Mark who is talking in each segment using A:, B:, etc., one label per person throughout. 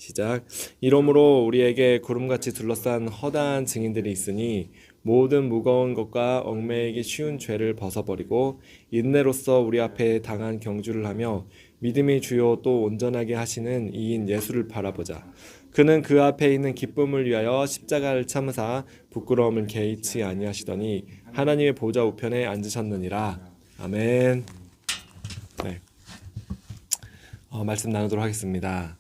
A: 시작. 이러므로 우리에게 구름같이 둘러싼 허다한 증인들이 있으니 모든 무거운 것과 얽매이기 쉬운 죄를 벗어버리고 인내로써 우리 앞에 당한 경주를 하며 믿음이 주요 또 온전하게 하시는 이인 예수를 바라보자. 그는 그 앞에 있는 기쁨을 위하여 십자가를 참으사 부끄러움을 개의치 아니하시더니 하나님의 보좌 우편에 앉으셨느니라. 아멘. 네. 말씀 나누도록 하겠습니다.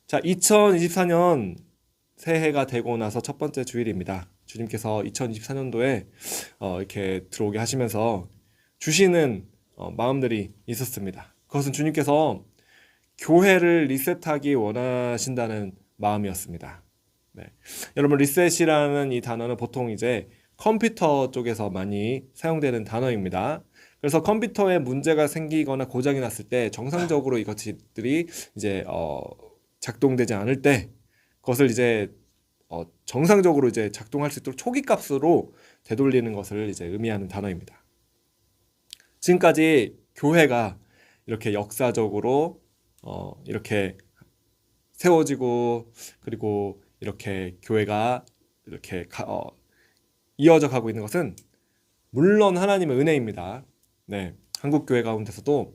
A: 자, 2024년 새해가 되고 나서 첫 번째 주일입니다. 주님께서 2024년도에 이렇게 들어오게 하시면서 주시는 마음들이 있었습니다. 그것은 주님께서 교회를 리셋하기 원하신다는 마음이었습니다. 네. 여러분, 리셋이라는 이 단어는 보통 이제 컴퓨터 쪽에서 많이 사용되는 단어입니다. 그래서 컴퓨터에 문제가 생기거나 고장이 났을 때 정상적으로 이것들이 이제 작동되지 않을 때 그것을 이제 정상적으로 이제 작동할 수 있도록 초기 값으로 되돌리는 것을 이제 의미하는 단어입니다. 지금까지 교회가 이렇게 역사적으로 이렇게 세워지고 그리고 이렇게 교회가 이렇게 이어져 가고 있는 것은 물론 하나님의 은혜입니다. 네, 한국 교회 가운데서도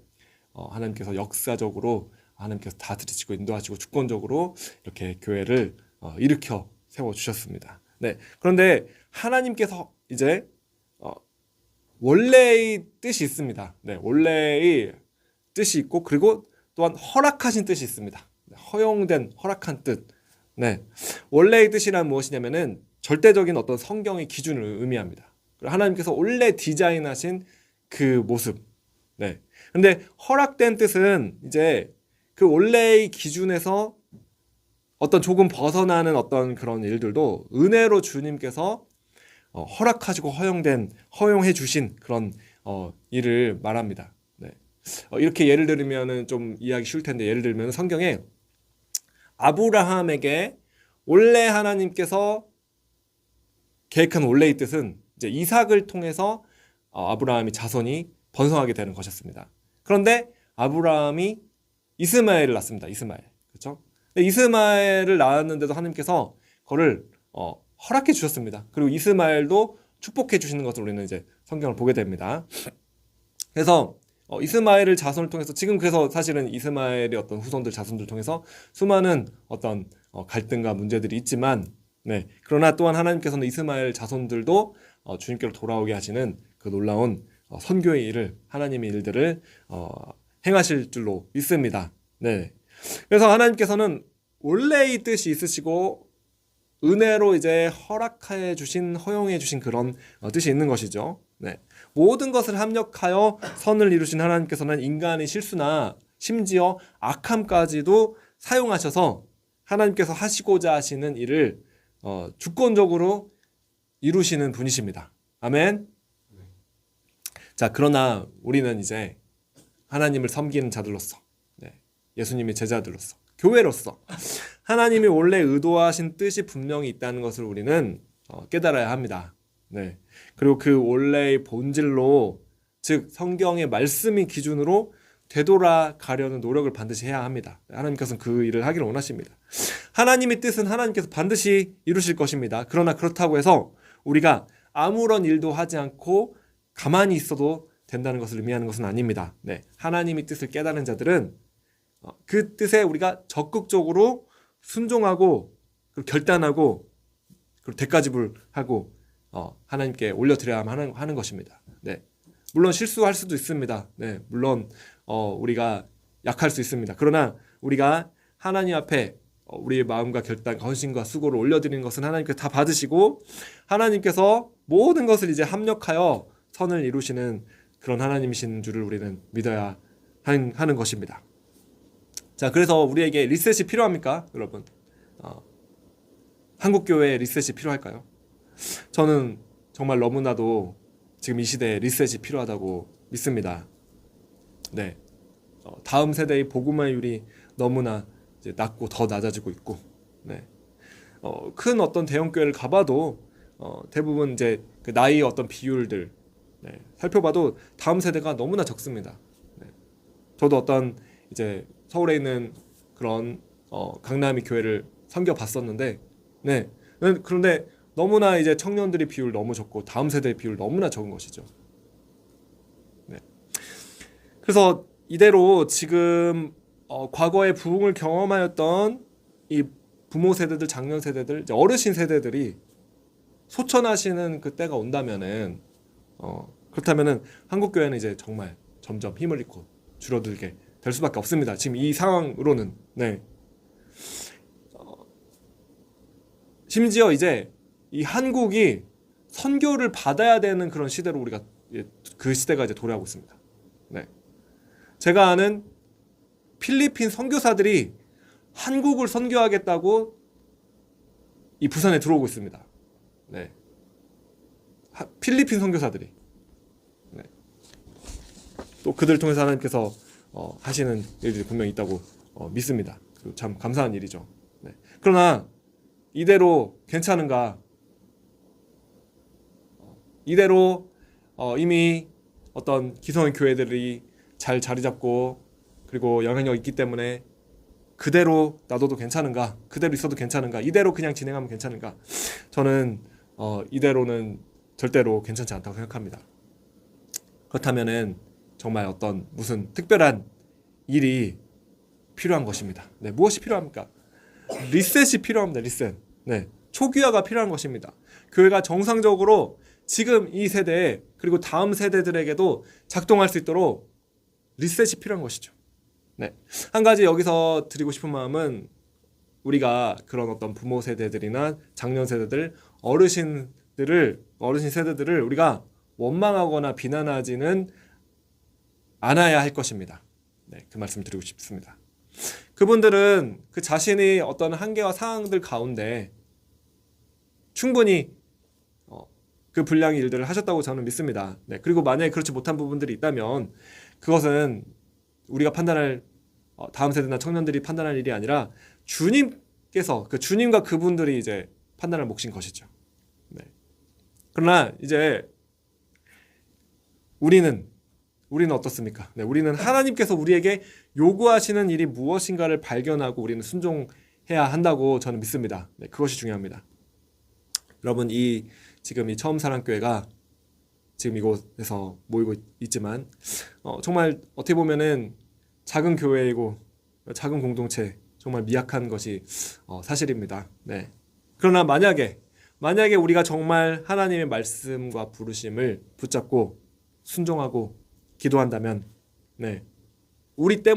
A: 하나님께서 역사적으로 하나님께서 다스리시고 인도하시고 주권적으로 이렇게 교회를 일으켜 세워 주셨습니다. 네, 그런데 하나님께서 이제 원래의 뜻이 있습니다. 네, 원래의 뜻이 있고 그리고 또한 허락하신 뜻이 있습니다. 허용된 허락한 뜻. 네, 원래의 뜻이란 무엇이냐면은 절대적인 어떤 성경의 기준을 의미합니다. 하나님께서 원래 디자인하신 그 모습. 네. 근데 허락된 뜻은 이제 그 원래의 기준에서 어떤 조금 벗어나는 어떤 그런 일들도 은혜로 주님께서 허락하시고 허용해 주신 그런 일을 말합니다. 네. 이렇게 예를 들면은 좀 이해하기 쉬울 텐데 예를 들면 성경에 아브라함에게 원래 하나님께서 계획한 원래의 뜻은 이제 이삭을 통해서 아브라함이 자손이 번성하게 되는 것이었습니다. 그런데 아브라함이 이스마엘을 낳습니다. 이스마엘. 그렇죠? 이스마엘을 낳았는데도 하나님께서 그거를 허락해 주셨습니다. 그리고 이스마엘도 축복해 주시는 것을 우리는 이제 성경을 보게 됩니다. 그래서 이스마엘을 자손을 통해서 지금 그래서 사실은 이스마엘의 어떤 후손들 자손들 통해서 수많은 어떤 갈등과 문제들이 있지만 네, 그러나 또한 하나님께서는 이스마엘 자손들도 주님께로 돌아오게 하시는 그 놀라운 선교의 일을 하나님의 일들을 행하실 줄로 믿습니다. 네. 그래서 하나님께서는 원래의 뜻이 있으시고 은혜로 이제 허락해 주신 허용해 주신 그런 뜻이 있는 것이죠. 네. 모든 것을 합력하여 선을 이루신 하나님께서는 인간의 실수나 심지어 악함까지도 사용하셔서 하나님께서 하시고자 하시는 일을 주권적으로 이루시는 분이십니다. 아멘. 자, 그러나 우리는 이제 하나님을 섬기는 자들로서, 네, 예수님의 제자들로서, 교회로서 하나님이 원래 의도하신 뜻이 분명히 있다는 것을 우리는 깨달아야 합니다. 네. 그리고 그 원래의 본질로, 즉 성경의 말씀이 기준으로 되돌아가려는 노력을 반드시 해야 합니다. 하나님께서는 그 일을 하기를 원하십니다. 하나님의 뜻은 하나님께서 반드시 이루실 것입니다. 그러나 그렇다고 해서 우리가 아무런 일도 하지 않고 가만히 있어도 된다는 것을 의미하는 것은 아닙니다. 네, 하나님의 뜻을 깨달은 자들은 그 뜻에 우리가 적극적으로 순종하고 그리고 결단하고 그리고 대가지불하고 하나님께 올려드려야만 하는 것입니다. 네, 물론 실수할 수도 있습니다. 네, 물론 우리가 약할 수 있습니다. 그러나 우리가 하나님 앞에 우리의 마음과 결단과 헌신과 수고를 올려드리는 것은 하나님께서 다 받으시고 하나님께서 모든 것을 이제 합력하여 선을 이루시는 그런 하나님이신 줄을 우리는 믿어야 하는 것입니다. 자, 그래서 우리에게 리셋이 필요합니까? 여러분, 한국교회에 리셋이 필요할까요? 저는 정말 너무나도 지금 이 시대에 리셋이 필요하다고 믿습니다. 네, 다음 세대의 복음화율이 너무나 이제 낮고 더 낮아지고 있고, 네, 큰 어떤 대형 교회를 가봐도 대부분 이제 그 나이의 어떤 비율들 살펴봐도 다음 세대가 너무나 적습니다. 저도 어떤 이제 서울에 있는 그런 강남이 교회를 섬겨봤었는데, 네. 그런데 너무나 이제 청년들이 비율 너무 적고 다음 세대의 비율 너무나 적은 것이죠. 네. 그래서 이대로 지금 과거에 부흥을 경험하였던 이 부모 세대들, 장년 세대들, 이제 어르신 세대들이 소천하시는 그 때가 온다면은 그렇다면은 한국 교회는 이제 정말 점점 힘을 잃고 줄어들게 될 수밖에 없습니다. 지금 이 상황으로는. 네. 심지어 이제 이 한국이 선교를 받아야 되는 그런 시대로 우리가 그 시대가 이제 도래하고 있습니다. 네. 제가 아는 필리핀 선교사들이 한국을 선교하겠다고 이 부산에 들어오고 있습니다. 네. 필리핀 선교사들이. 네. 또 그들 통해서 하나님께서 하시는 일들이 분명히 있다고 믿습니다. 참 감사한 일이죠. 네. 그러나 이대로 괜찮은가? 이대로 이미 어떤 기성의 교회들이 잘 자리 잡고 그리고 영향력 있기 때문에 그대로 놔둬도 괜찮은가? 그대로 있어도 괜찮은가? 이대로 그냥 진행하면 괜찮은가? 저는 이대로는 절대로 괜찮지 않다고 생각합니다. 그렇다면은 정말 어떤 무슨 특별한 일이 필요한 것입니다. 네, 무엇이 필요합니까? 리셋이 필요합니다. 리셋. 네, 초기화가 필요한 것입니다. 교회가 정상적으로 지금 이 세대에 그리고 다음 세대들에게도 작동할 수 있도록 리셋이 필요한 것이죠. 네, 한 가지 여기서 드리고 싶은 마음은 우리가 그런 어떤 부모 세대들이나 장년 세대들, 어르신 세대들을 우리가 원망하거나 비난하지는 않아야 할 것입니다. 네, 그 말씀 드리고 싶습니다. 그분들은 그 자신이 어떤 한계와 상황들 가운데 충분히 그 분량의 일들을 하셨다고 저는 믿습니다. 네, 그리고 만약에 그렇지 못한 부분들이 있다면 그것은 우리가 판단할 다음 세대나 청년들이 판단할 일이 아니라 주님께서 그 주님과 그분들이 이제 판단할 몫인 것이죠. 네. 그러나 이제 우리는 어떻습니까? 네, 우리는 하나님께서 우리에게 요구하시는 일이 무엇인가를 발견하고 우리는 순종해야 한다고 저는 믿습니다. 네, 그것이 중요합니다. 여러분, 지금 이 처음 사랑교회가 지금 이곳에서 모이고 있지만 정말 어떻게 보면은 작은 교회이고 작은 공동체, 정말 미약한 것이 사실입니다. 네. 그러나 만약에 우리가 정말 하나님의 말씀과 부르심을 붙잡고 순종하고 기도한다면, 네, 우리가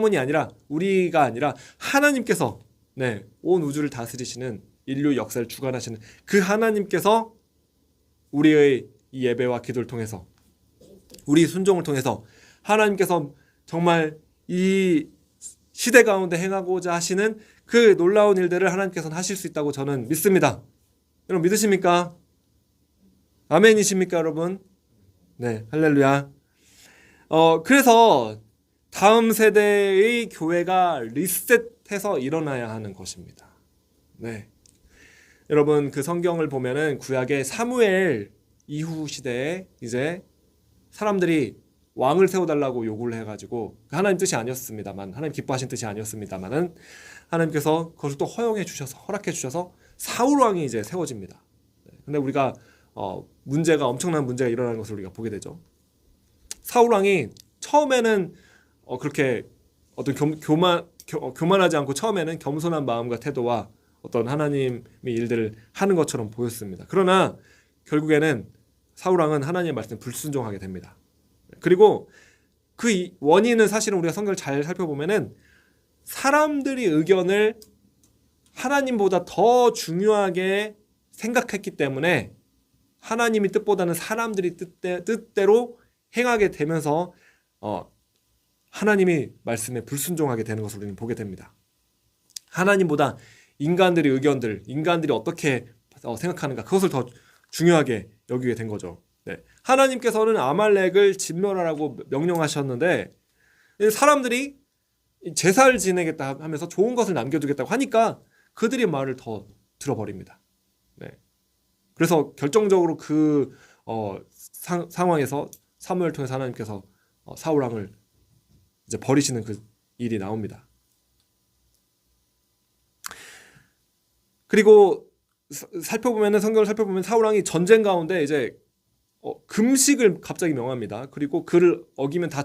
A: 아니라 하나님께서, 네, 온 우주를 다스리시는 인류 역사를 주관하시는 그 하나님께서 우리의 이 예배와 기도를 통해서, 우리 순종을 통해서 하나님께서 정말 이 시대 가운데 행하고자 하시는 그 놀라운 일들을 하나님께서는 하실 수 있다고 저는 믿습니다. 여러분 믿으십니까? 아멘이십니까, 여러분? 네, 할렐루야. 그래서 다음 세대의 교회가 리셋해서 일어나야 하는 것입니다. 네. 여러분, 그 성경을 보면은 구약의 사무엘 이후 시대에 이제 사람들이 왕을 세워달라고 요구를 해가지고 하나님 뜻이 아니었습니다만, 하나님 기뻐하신 뜻이 아니었습니다만은 하나님께서 그것을 또 허용해 주셔서, 허락해 주셔서 사울 왕이 이제 세워집니다. 근데 우리가 엄청난 문제가 일어나는 것을 우리가 보게 되죠. 사울 왕이 처음에는 그렇게 어떤 교만하지 않고 처음에는 겸손한 마음과 태도와 어떤 하나님의 일들을 하는 것처럼 보였습니다. 그러나 결국에는 사울 왕은 하나님의 말씀에 불순종하게 됩니다. 그리고 그 원인은 사실은 우리가 성경을 잘 살펴보면은 사람들이 의견을 하나님보다 더 중요하게 생각했기 때문에 하나님의 뜻보다는 사람들이 뜻대로 행하게 되면서 하나님이 말씀에 불순종하게 되는 것을 우리는 보게 됩니다. 하나님보다 인간들의 의견들, 인간들이 어떻게 생각하는가, 그것을 더 중요하게 여기게 된 거죠. 네. 하나님께서는 아말렉을 진멸하라고 명령하셨는데 사람들이 제사를 지내겠다 하면서 좋은 것을 남겨두겠다고 하니까 그들의 말을 더 들어버립니다. 네. 그래서 결정적으로 그 상황에서 사무엘을 통해서 하나님께서 사울 왕을 이제 버리시는 그 일이 나옵니다. 그리고 살펴보면은 성경을 살펴보면 사울 왕이 전쟁 가운데 이제 금식을 갑자기 명합니다. 그리고 그를 어기면 다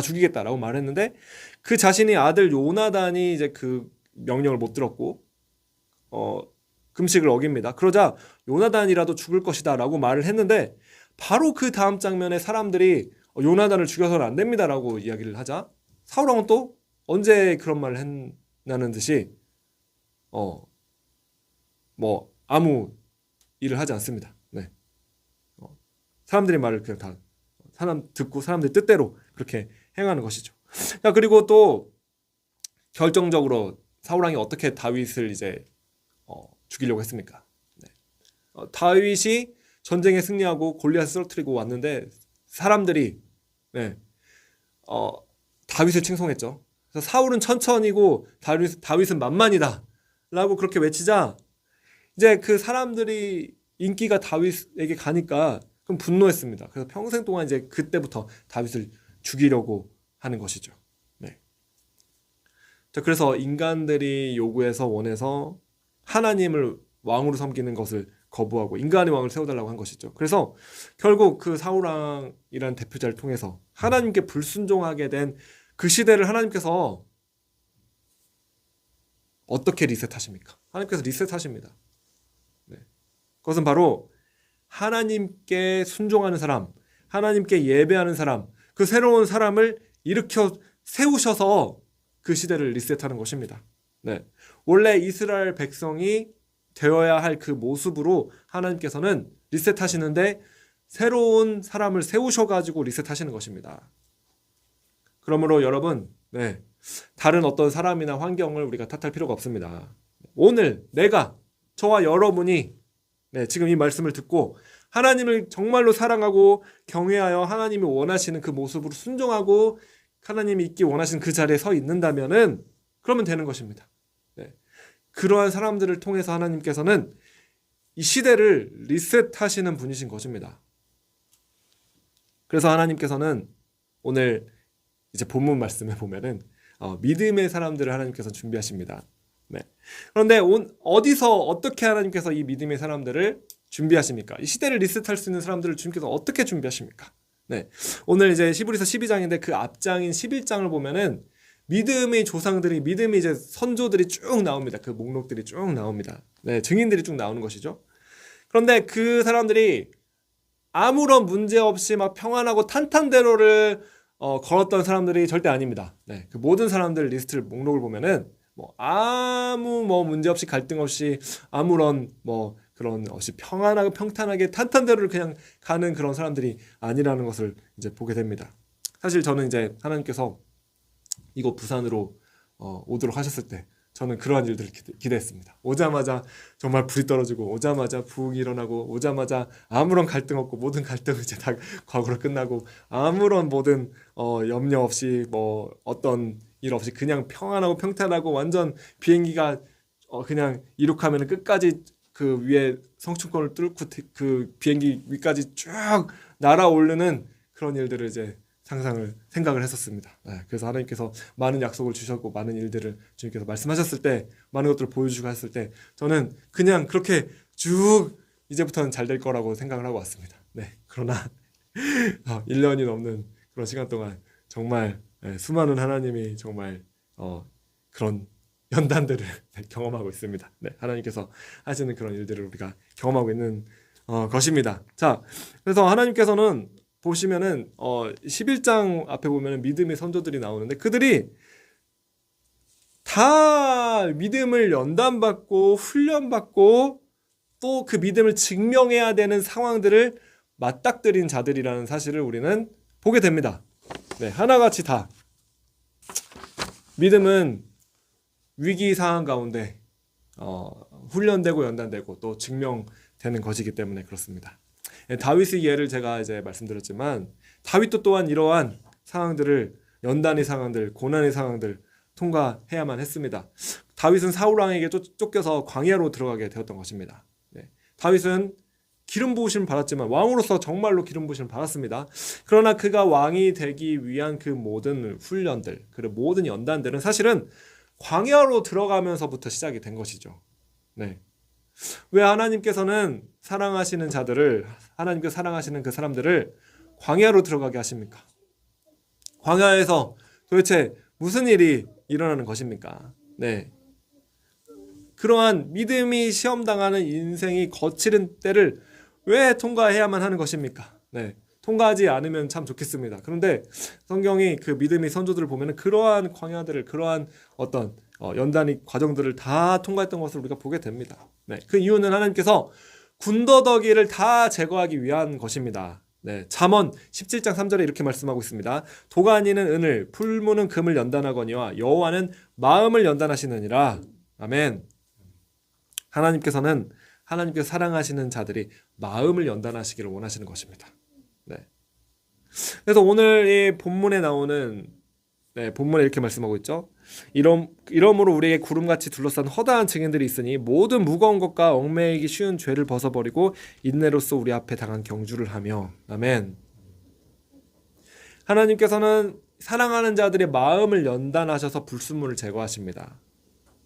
A: 죽이겠다라고 말했는데 그 자신이 아들 요나단이 이제 그 명령을 못 들었고 금식을 어깁니다. 그러자 요나단이라도 죽을 것이다라고 말을 했는데 바로 그 다음 장면에 사람들이 요나단을 죽여서는 안 됩니다라고 이야기를 하자 사울 왕은 또 언제 그런 말을 했냐는 듯이 뭐 아무 일을 하지 않습니다. 네. 사람들의 말을 그냥 다 사람 듣고 사람들 뜻대로 그렇게 행하는 것이죠. 자, 그리고 또 결정적으로 사울 왕이 어떻게 다윗을 이제 죽이려고 했습니까? 네. 다윗이 전쟁에 승리하고 골리앗을 쓰러뜨리고 왔는데 사람들이 다윗을 칭송했죠. 그래서 사울은 천천히고 다윗은 만만이다 라고 그렇게 외치자 이제 그 사람들이 인기가 다윗에게 가니까 그럼 분노했습니다. 그래서 평생 동안 이제 그때부터 다윗을 죽이려고 하는 것이죠. 네. 자, 그래서 인간들이 요구해서 원해서 하나님을 왕으로 섬기는 것을 거부하고 인간의 왕을 세워달라고 한 것이죠. 그래서 결국 그 사울왕이라는 대표자를 통해서 하나님께 불순종하게 된 그 시대를 하나님께서 어떻게 리셋하십니까? 하나님께서 리셋하십니다. 네. 그것은 바로 하나님께 순종하는 사람, 하나님께 예배하는 사람, 그 새로운 사람을 일으켜 세우셔서 그 시대를 리셋하는 것입니다. 네. 원래 이스라엘 백성이 되어야 할 그 모습으로 하나님께서는 리셋하시는데 새로운 사람을 세우셔가지고 리셋하시는 것입니다. 그러므로 여러분, 다른 어떤 사람이나 환경을 우리가 탓할 필요가 없습니다. 오늘 내가, 저와 여러분이 지금 이 말씀을 듣고 하나님을 정말로 사랑하고 경외하여 하나님이 원하시는 그 모습으로 순종하고 하나님이 있기 원하시는 그 자리에 서 있는다면은 그러면 되는 것입니다. 그러한 사람들을 통해서 하나님께서는 이 시대를 리셋하시는 분이신 것입니다. 그래서 하나님께서는 오늘 이제 본문 말씀에 보면은 믿음의 사람들을 하나님께서 준비하십니다. 네. 그런데 어디서 어떻게 하나님께서 이 믿음의 사람들을 준비하십니까? 이 시대를 리셋할 수 있는 사람들을 주님께서 어떻게 준비하십니까? 네. 오늘 이제 히브리서 12장인데 그 앞장인 11장을 보면은 믿음의 조상들이, 믿음의 이제 선조들이 쭉 나옵니다. 그 목록들이 쭉 나옵니다. 네, 증인들이 쭉 나오는 것이죠. 그런데 그 사람들이 아무런 문제 없이 막 평안하고 탄탄대로를 걸었던 사람들이 절대 아닙니다. 네, 그 모든 사람들 리스트를 목록을 보면은 아무 문제 없이 갈등 없이 아무런 그런 없이 평안하고 평탄하게 탄탄대로를 그냥 가는 그런 사람들이 아니라는 것을 이제 보게 됩니다. 사실 저는 이제 하나님께서 이곳 부산으로 오도록 하셨을 때 저는 그러한 일들을 기대했습니다. 오자마자 정말 불이 떨어지고 오자마자 부흥이 일어나고 오자마자 아무런 갈등 없고 모든 갈등은 이제 다 과거로 끝나고 아무런 모든 염려 없이 어떤 일 없이 그냥 평안하고 평탄하고 완전 비행기가 그냥 이륙하면 끝까지 그 위에 성층권을 뚫고 그 비행기 위까지 쭉 날아오르는 그런 일들을 이제 생각을 했었습니다. 그래서 하나님께서 많은 약속을 주셨고 많은 일들을 주님께서 말씀하셨을 때 많은 것들을 보여주시고 했을 때 저는 그냥 그렇게 쭉 이제부터는 잘 될 거라고 생각을 하고 왔습니다. 그러나 1년이 넘는 그런 시간 동안 정말 수많은 하나님이 정말 그런 연단들을 경험하고 있습니다. 하나님께서 하시는 그런 일들을 우리가 경험하고 있는 것입니다. 자, 그래서 하나님께서는 보시면은 11장 앞에 보면은 믿음의 선조들이 나오는데 그들이 다 믿음을 연단받고 훈련받고 또 그 믿음을 증명해야 되는 상황들을 맞닥뜨린 자들이라는 사실을 우리는 보게 됩니다. 하나같이 다 믿음은 위기 상황 가운데 훈련되고 연단되고 또 증명되는 것이기 때문에 그렇습니다. 다윗의 예를 제가 이제 말씀드렸지만 다윗도 또한 이러한 상황들을 연단의 상황들, 고난의 상황들 통과해야만 했습니다. 다윗은 사울 왕에게 쫓겨서 광야로 들어가게 되었던 것입니다. 다윗은 기름 부으심을 받았지만 왕으로서 정말로 기름 부으심을 받았습니다. 그러나 그가 왕이 되기 위한 그 모든 훈련들, 그 모든 연단들은 사실은 광야로 들어가면서부터 시작이 된 것이죠. 왜 하나님께서는 사랑하시는 자들을, 하나님께서 사랑하시는 그 사람들을 광야로 들어가게 하십니까? 광야에서 도대체 무슨 일이 일어나는 것입니까? 네. 그러한 믿음이 시험당하는 인생이 거칠은 때를 왜 통과해야만 하는 것입니까? 네. 통과하지 않으면 참 좋겠습니다. 그런데 성경이 그 믿음의 선조들을 보면 그러한 광야들을, 그러한 어떤 연단의 과정들을 다 통과했던 것을 우리가 보게 됩니다. 네. 그 이유는 하나님께서 군더더기를 다 제거하기 위한 것입니다. 네. 잠언 17장 3절에 이렇게 말씀하고 있습니다. 도가니는 은을, 풀무는 금을 연단하거니와 여호와는 마음을 연단하시느니라. 아멘. 하나님께서 사랑하시는 자들이 마음을 연단하시기를 원하시는 것입니다. 네. 그래서 오늘 이 본문에 나오는, 본문에 이렇게 말씀하고 있죠. 이러므로 우리에게 구름같이 둘러싼 허다한 증인들이 있으니 모든 무거운 것과 얽매이기 쉬운 죄를 벗어버리고 인내로써 우리 앞에 당한 경주를 하며. 아멘. 하나님께서는 사랑하는 자들의 마음을 연단하셔서 불순물을 제거하십니다.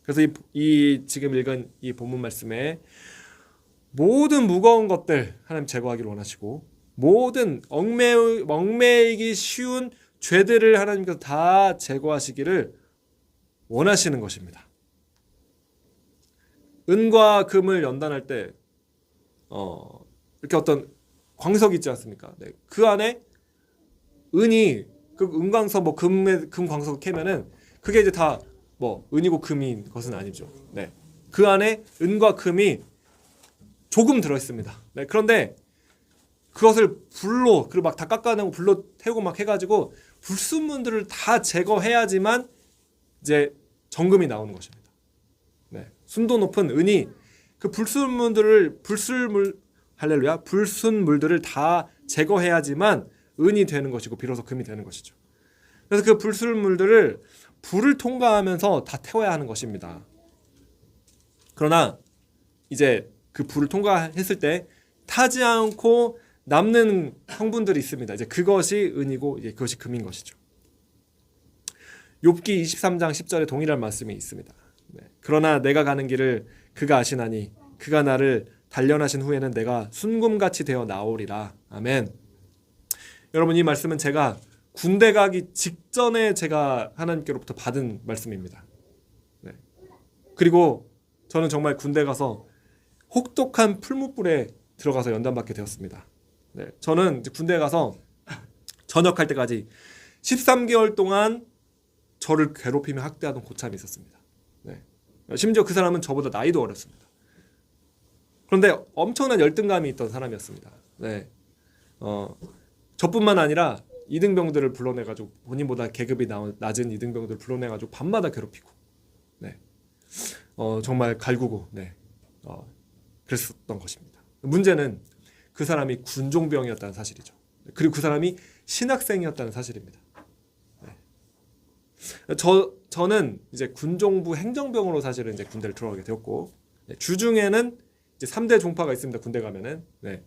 A: 그래서 이 지금 읽은 이 본문 말씀에 모든 무거운 것들 하나님 제거하기를 원하시고, 모든 얽매이기 쉬운 죄들을 하나님께서 다 제거하시기를 원하시는 것입니다. 은과 금을 연단할 때 이렇게 어떤 광석이 있지 않습니까? 네. 그 안에 은이, 그 은광석, 금 광석을 캐면은 그게 이제 다 은이고 금인 것은 아니죠. 네. 그 안에 은과 금이 조금 들어있습니다. 네. 그런데 그것을 불로, 그리고 막 다 깎아내고 불로 태우고 막 해가지고 불순물들을 다 제거해야지만 이제 정금이 나오는 것입니다. 네. 순도 높은 은이 그 불순물들을 다 제거해야지만 은이 되는 것이고 비로소 금이 되는 것이죠. 그래서 그 불순물들을 불을 통과하면서 다 태워야 하는 것입니다. 그러나 이제 그 불을 통과했을 때 타지 않고 남는 성분들이 있습니다. 이제 그것이 은이고 이제 그것이 금인 것이죠. 욥기 23장 10절에 동일한 말씀이 있습니다. 네. 그러나 내가 가는 길을 그가 아시나니 그가 나를 단련하신 후에는 내가 순금같이 되어 나오리라. 아멘. 여러분, 이 말씀은 제가 군대 가기 직전에 제가 하나님께로부터 받은 말씀입니다. 네. 그리고 저는 정말 군대 가서 혹독한 풀무불에 들어가서 연단받게 되었습니다. 네. 저는 이제 군대 가서 전역할 때까지 13개월 동안 저를 괴롭히며 학대하던 고참이 있었습니다. 네. 심지어 그 사람은 저보다 나이도 어렸습니다. 그런데 엄청난 열등감이 있던 사람이었습니다. 네. 저뿐만 아니라 이등병들을 불러내가지고 본인보다 계급이 낮은 이등병들을 불러내가지고 밤마다 괴롭히고, 네. 정말 갈구고, 네. 그랬었던 것입니다. 문제는 그 사람이 군종병이었다는 사실이죠. 그리고 그 사람이 신학생이었다는 사실입니다. 네. 저는 이제 군종부 행정병으로 사실은 이제 군대를 들어가게 되었고, 네. 주중에는 이제 3대 종파가 있습니다. 군대 가면은. 네.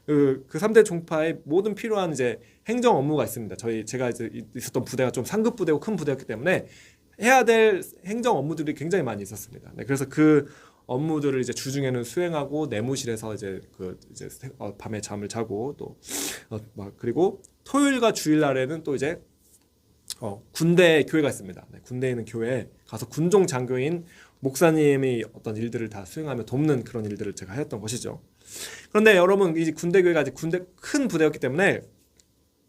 A: 그 3대 종파에 모든 필요한 이제 행정 업무가 있습니다. 제가 이제 있었던 부대가 좀 상급 부대고 큰 부대였기 때문에 해야 될 행정 업무들이 굉장히 많이 있었습니다. 네, 그래서 그 업무들을 이제 주중에는 수행하고 내무실에서 이제 밤에 잠을 자고 또 그리고 토요일과 주일날에는 또 이제 군대 교회가 있습니다. 네, 군대에 있는 교회에 가서 군종 장교인 목사님이 어떤 일들을 다 수행하며 돕는 그런 일들을 제가 했던 것이죠. 그런데 여러분, 이 군대 교회가 아직 큰 부대였기 때문에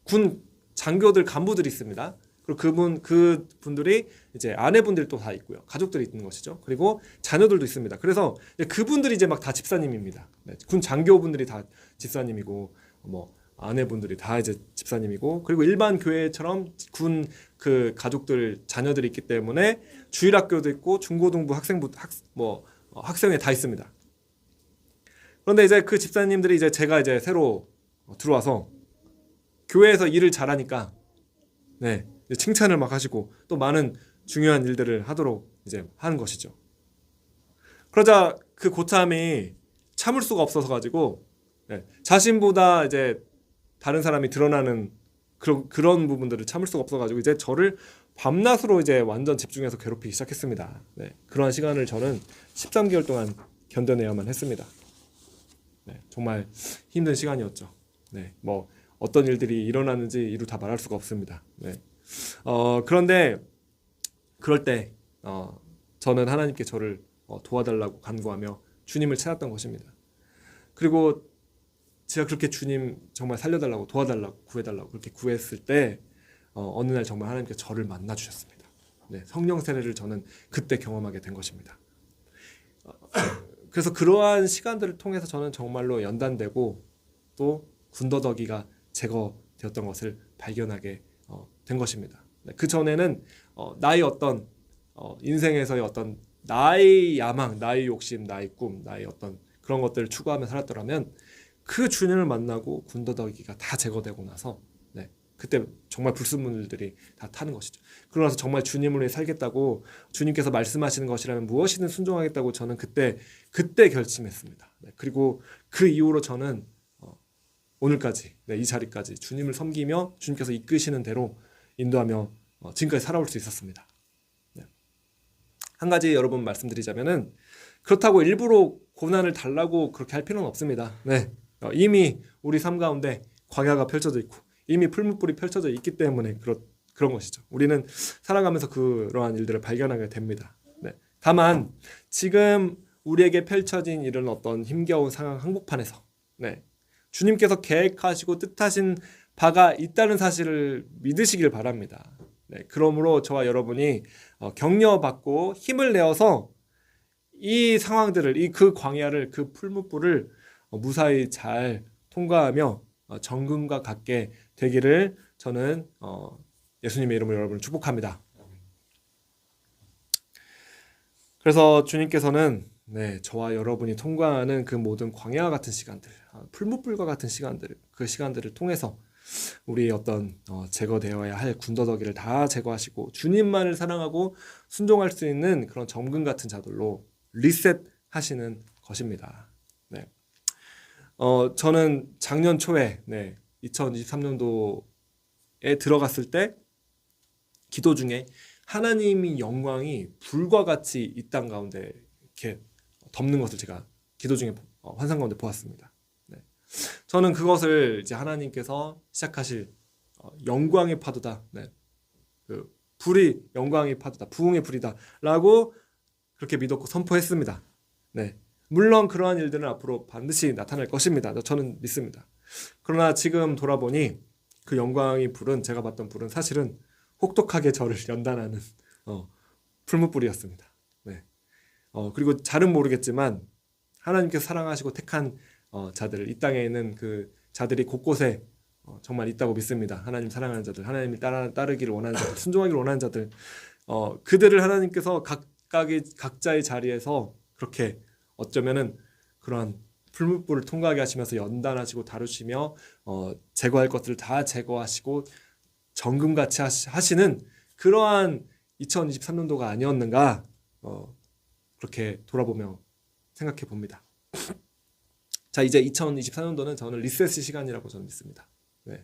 A: 군 장교들 간부들이 있습니다. 그리고 그분들이 이제 아내분들이 또 다 있고요, 가족들이 있는 것이죠. 그리고 자녀들도 있습니다. 그래서 그분들이 이제 막 다 집사님입니다. 네, 군 장교분들이 다 집사님이고 아내분들이 다 이제 집사님이고, 그리고 일반 교회처럼 군 그 가족들 자녀들이 있기 때문에 주일학교도 있고 중고등부 학생회 다 있습니다. 그런데 이제 그 집사님들이 이제 제가 이제 새로 들어와서 교회에서 일을 잘하니까 네, 칭찬을 막 하시고 또 많은 중요한 일들을 하도록 이제 하는 것이죠. 그러자 그 고참이 참을 수가 없어서 가지고 자신보다 이제 다른 사람이 드러나는 그런 부분들을 참을 수가 없어가지고 이제 저를 밤낮으로 이제 완전 집중해서 괴롭히기 시작했습니다. 네, 그러한 시간을 저는 13개월 동안 견뎌내야만 했습니다. 네, 정말 힘든 시간이었죠. 네, 뭐 어떤 일들이 일어나는지 이루 다 말할 수가 없습니다. 네. 그런데 그럴 때 저는 하나님께 저를 도와달라고 간구하며 주님을 찾았던 것입니다. 그리고 제가 그렇게 주님 정말 살려달라고 도와달라고 구해달라고 그렇게 구했을 때 어느 날 정말 하나님께서 저를 만나 주셨습니다. 네, 성령 세례를 저는 그때 경험하게 된 것입니다. 그래서 그러한 시간들을 통해서 저는 정말로 연단되고 또 군더더기가 제거되었던 것을 발견하게 된 것입니다. 네, 그 전에는 나의 어떤 인생에서의 어떤 나의 야망, 나의 욕심, 나의 꿈, 나의 어떤 그런 것들을 추구하며 살았더라면 그 주님을 만나고 군더더기가 다 제거되고 나서 네, 그때 정말 불순물들이 다 타는 것이죠. 그러고 나서 정말 주님을 위해 살겠다고 주님께서 말씀하시는 것이라면 무엇이든 순종하겠다고 저는 그때 결심했습니다. 네, 그리고 그 이후로 저는 오늘까지 네, 이 자리까지 주님을 섬기며 주님께서 이끄시는 대로 인도하며 지금까지 살아올 수 있었습니다. 네. 한 가지 여러분 말씀드리자면은 그렇다고 일부러 고난을 달라고 그렇게 할 필요는 없습니다. 네. 이미 우리 삶 가운데 광야가 펼쳐져 있고 이미 풀무불이 펼쳐져 있기 때문에 그런 것이죠. 우리는 살아가면서 그러한 일들을 발견하게 됩니다. 네. 다만 지금 우리에게 펼쳐진 이런 어떤 힘겨운 상황 한복판에서 네. 주님께서 계획하시고 뜻하신 바가 있다는 사실을 믿으시길 바랍니다. 네. 그러므로 저와 여러분이 격려받고 힘을 내어서 이 상황들을 그 광야를 그 풀무불을 무사히 잘 통과하며 정금과 같게 되기를 저는 예수님의 이름으로 여러분을 축복합니다. 그래서 주님께서는 네, 저와 여러분이 통과하는 그 모든 광야와 같은 시간들, 풀무불과 같은 시간들, 그 시간들을 통해서 우리의 어떤 제거되어야 할 군더더기를 다 제거하시고 주님만을 사랑하고 순종할 수 있는 그런 정금 같은 자들로 리셋하시는 것입니다. 네. 저는 작년 초에 2023년도에 들어갔을 때 기도 중에 하나님이 영광이 불과 같이 이 땅 가운데 이렇게 덮는 것을 제가 기도 중에 환상 가운데 보았습니다. 네. 저는 그것을 이제 하나님께서 시작하실 영광의 파도다. 네. 그 불이 영광의 파도다. 부흥의 불이다라고 그렇게 믿었고 선포했습니다. 네. 물론 그러한 일들은 앞으로 반드시 나타날 것입니다. 저는 믿습니다. 그러나 지금 돌아보니 그 영광의 불은 제가 봤던 불은 사실은 혹독하게 저를 연단하는 풀무불이었습니다. 네. 그리고 잘은 모르겠지만 하나님께서 사랑하시고 택한 자들, 이 땅에 있는 그 자들이 곳곳에 정말 있다고 믿습니다. 하나님 사랑하는 자들, 하나님을 따르기를 원하는 자들, 순종하기를 원하는 자들, 그들을 하나님께서 각자의 자리에서 그렇게 어쩌면은 그러한 풀무불을 통과하게 하시면서 연단하시고 다루시며 제거할 것들을 다 제거하시고 정금같이 하시는 그러한 2023년도가 아니었는가 그렇게 돌아보며 생각해 봅니다. 자, 이제 2024년도는 저는 리셋 시간이라고 저는 믿습니다. 네.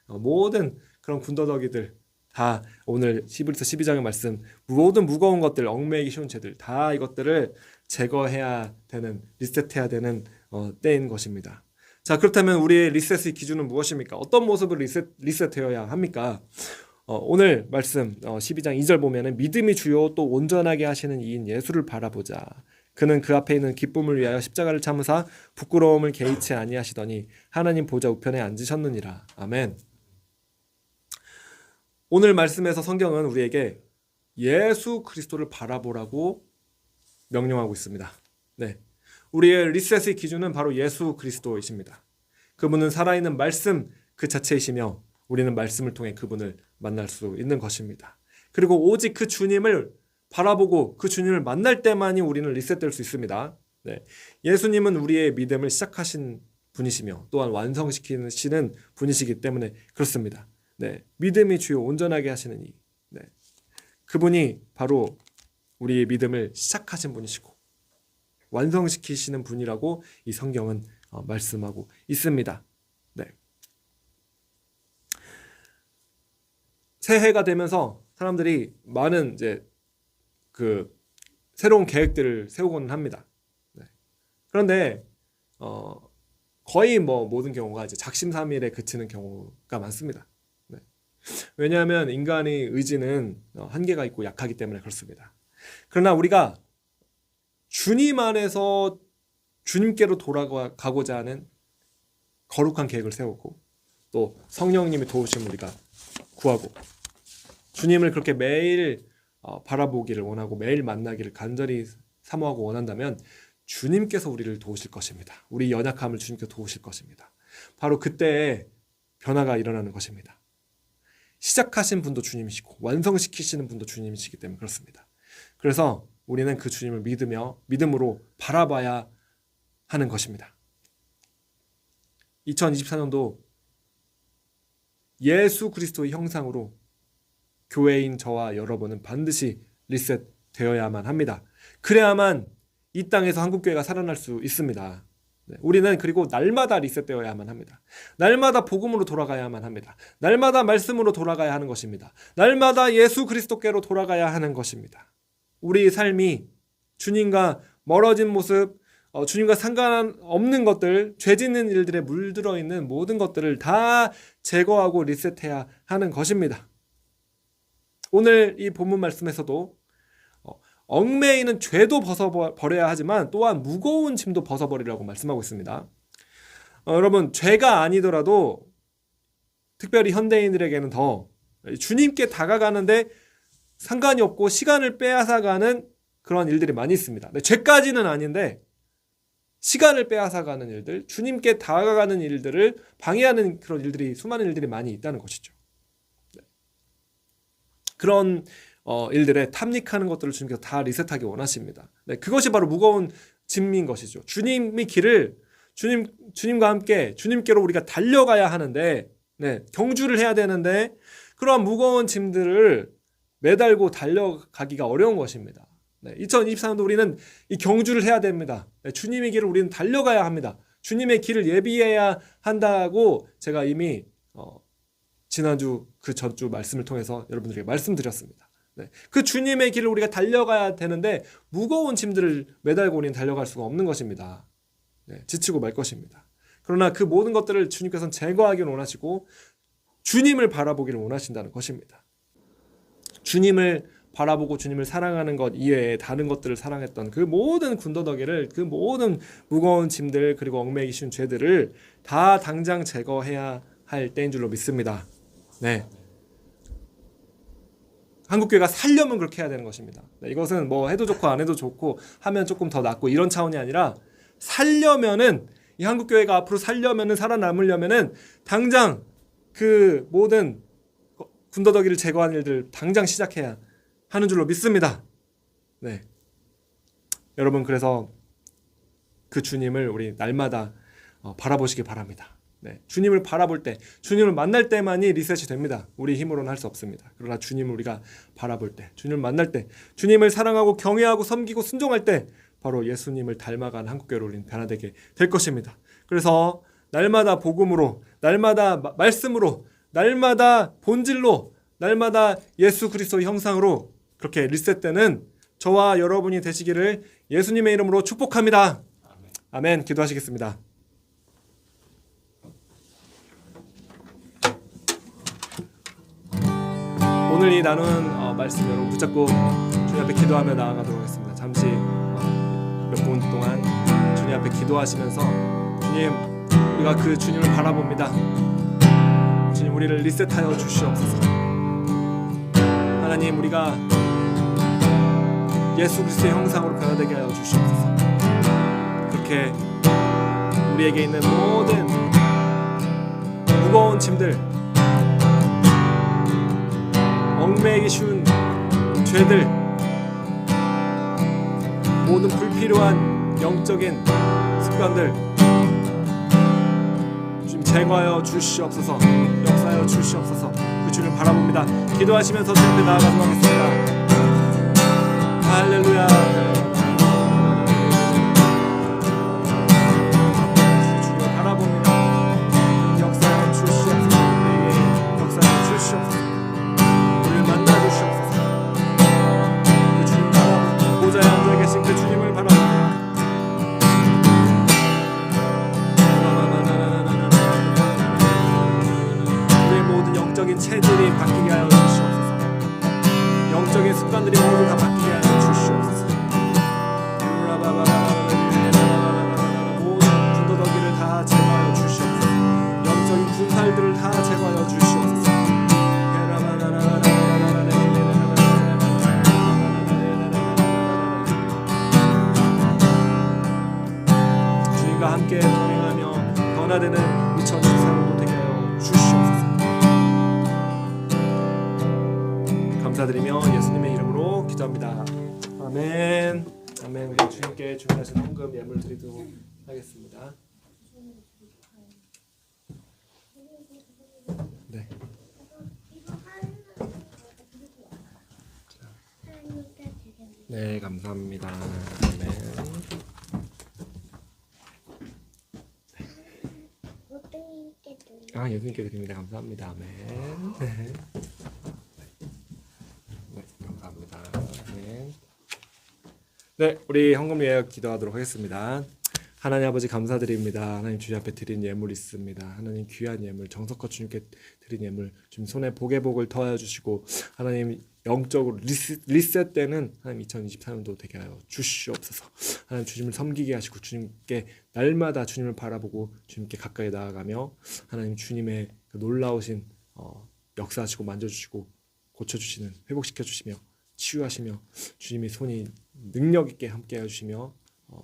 A: 모든 그런 군더더기들 다 오늘 히브리서 12장의 말씀 모든 무거운 것들 얽매이기 쉬운 죄들 다 이것들을 제거해야 되는 리셋해야 되는 때인 것입니다. 자, 그렇다면 우리의 리셋의 기준은 무엇입니까? 어떤 모습으로 리셋되어야 합니까? 오늘 말씀 12장 2절 보면은 믿음이 주요 또 온전하게 하시는 이인 예수를 바라보자. 그는 그 앞에 있는 기쁨을 위하여 십자가를 참으사 부끄러움을 개의치 아니하시더니 하나님 보좌 우편에 앉으셨느니라. 아멘. 오늘 말씀에서 성경은 우리에게 예수 그리스도를 바라보라고 명령하고 있습니다. 네. 우리의 리셋의 기준은 바로 예수 그리스도이십니다. 그분은 살아있는 말씀 그 자체이시며 우리는 말씀을 통해 그분을 만날 수 있는 것입니다. 그리고 오직 그 주님을 바라보고 그 주님을 만날 때만이 우리는 리셋될 수 있습니다. 네. 예수님은 우리의 믿음을 시작하신 분이시며 또한 완성시키시는 분이시기 때문에 그렇습니다. 네. 믿음이 주요 온전하게 하시는 이 네. 그분이 바로 우리의 믿음을 시작하신 분이시고 완성시키시는 분이라고 이 성경은 말씀하고 있습니다. 네. 새해가 되면서 사람들이 많은 이제 그 새로운 계획들을 세우곤 합니다. 네. 그런데 거의 모든 경우가 이제 작심삼일에 그치는 경우가 많습니다. 네. 왜냐하면 인간의 의지는 한계가 있고 약하기 때문에 그렇습니다. 그러나 우리가 주님 안에서 주님께로 돌아가고자 하는 거룩한 계획을 세우고 또 성령님의 도우심을 우리가 구하고 주님을 그렇게 매일 바라보기를 원하고 매일 만나기를 간절히 사모하고 원한다면 주님께서 우리를 도우실 것입니다. 우리 연약함을 주님께서 도우실 것입니다. 바로 그때에 변화가 일어나는 것입니다. 시작하신 분도 주님이시고 완성시키시는 분도 주님이시기 때문에 그렇습니다. 그래서 우리는 그 주님을 믿음으로 바라봐야 하는 것입니다. 2024년도 예수 그리스도의 형상으로 교회인 저와 여러분은 반드시 리셋되어야만 합니다. 그래야만 이 땅에서 한국교회가 살아날 수 있습니다. 우리는 그리고 날마다 리셋되어야만 합니다. 날마다 복음으로 돌아가야만 합니다. 날마다 말씀으로 돌아가야 하는 것입니다. 날마다 예수 그리스도께로 돌아가야 하는 것입니다. 우리 삶이 주님과 멀어진 모습, 주님과 상관없는 것들, 죄 짓는 일들에 물들어 있는 모든 것들을 다 제거하고 리셋해야 하는 것입니다. 오늘 이 본문 말씀에서도 얽매이는 죄도 벗어버려야 하지만 또한 무거운 짐도 벗어버리라고 말씀하고 있습니다. 여러분, 죄가 아니더라도 특별히 현대인들에게는 더 주님께 다가가는데 상관이 없고 시간을 빼앗아가는 그런 일들이 많이 있습니다. 죄까지는 아닌데 시간을 빼앗아가는 일들, 주님께 다가가는 일들을 방해하는 그런 일들이, 수많은 일들이 많이 있다는 것이죠. 그런 일들에 탐닉하는 것들을 주님께서 다 리셋하기 원하십니다. 그것이 바로 무거운 짐인 것이죠. 주님의 길을 주님과 함께 주님께로 우리가 달려가야 하는데, 경주를 해야 되는데 그러한 무거운 짐들을 매달고 달려가기가 어려운 것입니다. 2024년도 우리는 이 경주를 해야 됩니다. 주님의 길을 우리는 달려가야 합니다. 주님의 길을 예비해야 한다고 제가 이미 지난주 그 전주 말씀을 통해서 여러분들에게 말씀드렸습니다. 그 주님의 길을 우리가 달려가야 되는데 무거운 짐들을 매달고 우리는 달려갈 수가 없는 것입니다. 지치고 말 것입니다. 그러나 그 모든 것들을 주님께서는 제거하기를 원하시고 주님을 바라보기를 원하신다는 것입니다. 주님을 바라보고 주님을 사랑하는 것 이외에 다른 것들을 사랑했던 그 모든 군더더기를, 그 모든 무거운 짐들, 그리고 얽매이기 쉬운 죄들을 다 당장 제거해야 할 때인 줄로 믿습니다. 한국교회가 살려면 그렇게 해야 되는 것입니다. 이것은 해도 좋고 안 해도 좋고 하면 조금 더 낫고 이런 차원이 아니라, 살려면은, 이 한국교회가 앞으로 살려면은, 살아남으려면은 당장 그 모든 군더더기를 제거하는 일들 당장 시작해야 하는 줄로 믿습니다. 여러분, 그래서 그 주님을 우리 날마다 바라보시기 바랍니다. 주님을 바라볼 때, 주님을 만날 때만이 리셋이 됩니다. 우리 힘으로는 할 수 없습니다. 그러나 주님을 우리가 바라볼 때, 주님을 만날 때, 주님을 사랑하고 경외하고 섬기고 순종할 때 바로 예수님을 닮아가는 한국교회로 우리는 변화되게 될 것입니다. 그래서 날마다 복음으로, 날마다 말씀으로, 날마다 본질로, 날마다 예수 그리스도의 형상으로 그렇게 리셋되는 저와 여러분이 되시기를 예수님의 이름으로 축복합니다. 아멘. 기도하시겠습니다. 오늘 이 나눈 말씀 여러분 붙잡고 주님 앞에 기도하며 나아가도록 하겠습니다. 잠시 몇 분 동안 주님 앞에 기도하시면서, 주님, 우리가 그 주님을 바라봅니다. 주님, 우리를 리셋하여 주시옵소서. 하나님, 우리가 예수 그리스도의 형상으로 변화되게 하여 주시옵소서. 그렇게 우리에게 있는 모든 무거운 짐들, 얽매이기 쉬운 죄들, 모든 불필요한 영적인 습관들 주님 제거하여 주시옵소서. 역사하여 주시옵소서. 그 주님을 바라봅니다. 기도하시면서 주님 앞에 나아가도록 하겠습니다. 할렐루야. 주님을 바라봅니다. 역사하여 주시옵소서. 우리에게 역사하여 주시옵소서. 우리를 만나 주시옵소서. 그 주님 바라봅니다. 보좌에 앉아 계신 그 주님을 바라봅니다. 함께 동행하며 변화되는 2024년도 되게 하여 주시옵소서. 감사드리며 예수님의 이름으로 기도합니다. 아멘. 아멘. 우리 주님께 준비하신 헌금 예물 드리도록 하겠습니다. 네. 네, 감사합니다. 아멘. 예수님께 드립니다. 감사합니다. 아멘. 네, 감사합니다. 아멘. 네, 우리 헌금 예약 기도하도록 하겠습니다. 하나님 아버지 감사드립니다. 하나님 주님 앞에 드린 예물 있습니다. 하나님 귀한 예물 정성껏 주님께 드린 예물 주님 손에 복의 복을 더하여 주시고 하나님 영적으로 리셋되는 하나님 2024년도 되게 하여 주시옵소서. 하나님 주님을 섬기게 하시고 주님께 날마다 주님을 바라보고 주님께 가까이 나아가며 하나님 주님의 그 놀라우신 역사하시고 만져주시고 고쳐주시는 회복시켜 주시며 치유하시며 주님의 손이 능력 있게 함께 해주시며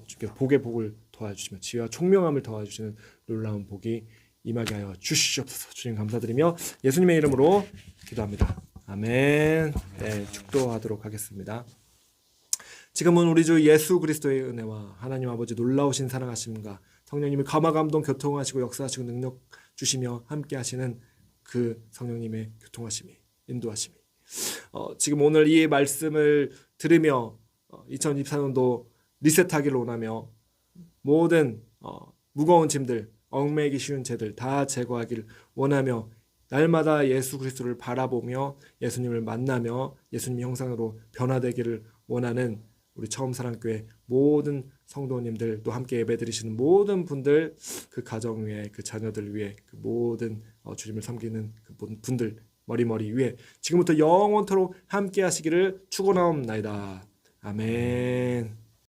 A: 주님께 복의 복을 도와주시며 지혜와 총명함을 도와주시는 놀라운 복이 임하게 하여 주시옵소서. 주님 감사드리며 예수님의 이름으로 기도합니다. 아멘. 네, 축도하도록 하겠습니다. 지금은 우리 주 예수 그리스도의 은혜와 하나님 아버지 놀라우신 사랑하심과 성령님의 감화감동 교통하시고 역사하시고 능력 주시며 함께 하시는 그 성령님의 교통하심이 인도하심이 지금 오늘 이 말씀을 들으며 2024년도 리셋하기를 원하며 모든 무거운 짐들 얽매이기 쉬운 죄들 다 제거하기를 원하며 날마다 예수 그리스도를 바라보며 예수님을 만나며 예수님 형상으로 변화되기를 원하는 우리 처음사랑교회 모든 성도님들 또 함께 예배드리시는 모든 분들 그 가정 위에 그 자녀들 위에 그 모든 주님을 섬기는 그 분들 머리 위에 지금부터 영원토록 함께 하시기를 축원하옵나이다. 아멘.